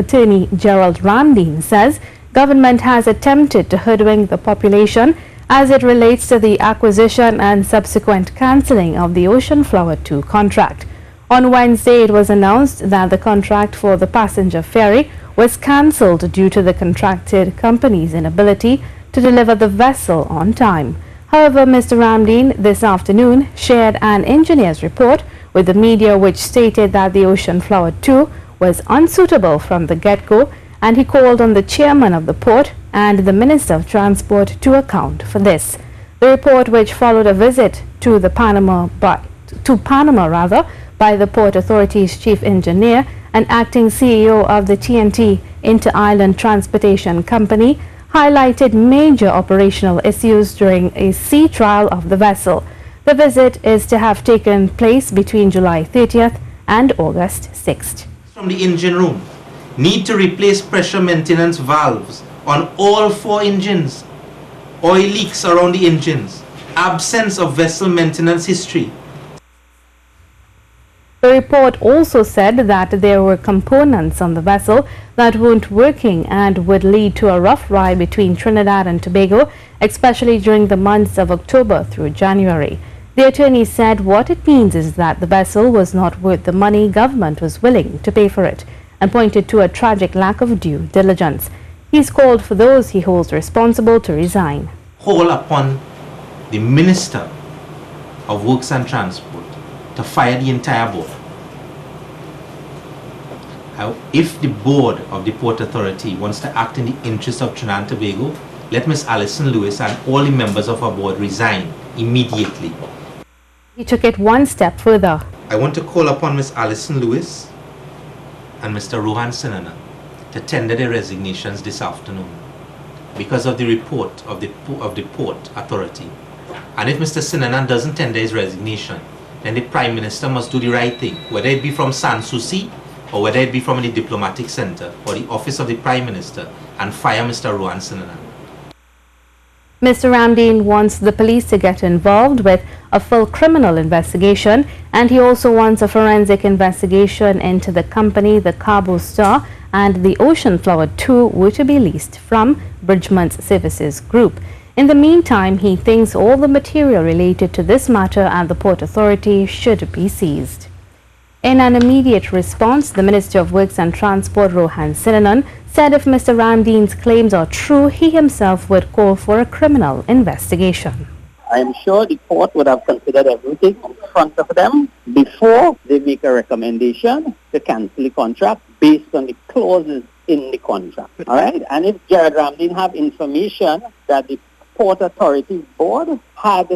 Attorney Gerald Ramdeen says government has attempted to hoodwink the population as it relates to the acquisition and subsequent cancelling of the Ocean Flower 2 contract. On Wednesday, it was announced that the contract for the passenger ferry was cancelled due to the contracted company's inability to deliver the vessel on time. However, Mr. Ramdeen this afternoon shared an engineer's report with the media which stated that the Ocean Flower 2 was unsuitable from the get-go, and he called on the chairman of the port and the Minister of Transport to account for this. The report, which followed a visit to Panama by the Port Authority's chief engineer and acting CEO of the T&T Inter-Island Transportation Company, highlighted major operational issues during a sea trial of the vessel. The visit is to have taken place between July 30th and August 6th. From the engine room, need to replace pressure maintenance valves on all 4 engines, oil leaks around the engines, absence of vessel maintenance history. The report also said that there were components on the vessel that weren't working and would lead to a rough ride between Trinidad and Tobago, especially during the months of October through January. The attorney said what it means is that the vessel was not worth the money government was willing to pay for it, and pointed to a tragic lack of due diligence. He's called for those he holds responsible to resign. Call upon the Minister of Works and Transport to fire the entire board. If the board of the Port Authority wants to act in the interest of Trinidad and Tobago, let Ms. Alison Lewis and all the members of our board resign immediately. He took it one step further. I want to call upon Ms. Alison Lewis and Mr. Sinanan to tender their resignations this afternoon because of the report of the Port Authority. And if Mr. Sinanan doesn't tender his resignation, then the Prime Minister must do the right thing, whether it be from Sanssouci or whether it be from the Diplomatic Center or the Office of the Prime Minister, and fire Mr. Sinanan. Mr. Ramdeen wants the police to get involved with a full criminal investigation, and he also wants a forensic investigation into the company, the Cabo Star and the Ocean Flower 2, which will be leased from Bridgeman's Services Group. In the meantime, he thinks all the material related to this matter at the Port Authority should be seized. In an immediate response, the Minister of Works and Transport, Sinanan, said if Mr. Ramdeen's claims are true, he himself would call for a criminal investigation. I am sure the court would have considered everything in front of them before they make a recommendation to cancel the contract based on the clauses in the contract. All right? And if Gerald Ramdeen have information that the Port Authority Board had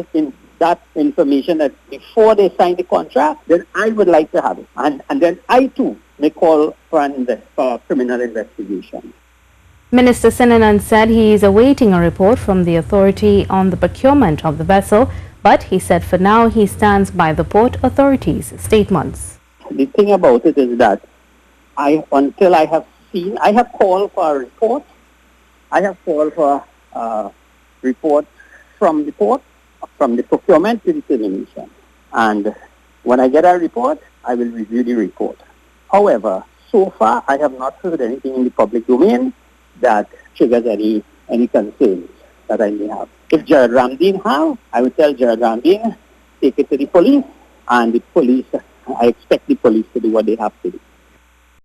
that information that before they signed the contract, then I would like to have it. And then I too may call for a criminal investigation. Minister Sinanan said he is awaiting a report from the authority on the procurement of the vessel, but he said for now he stands by the Port Authority's statements. The thing about it is that I have called for a report. I have called for a report from the port, from the procurement to the termination. And when I get a report, I will review the report. However, so far I have not heard anything in the public domain that triggers any concerns that I may have. If Gerald Ramdeen have, I would tell Gerald Ramdeen, take it to the police, and the police, I expect the police to do what they have to do.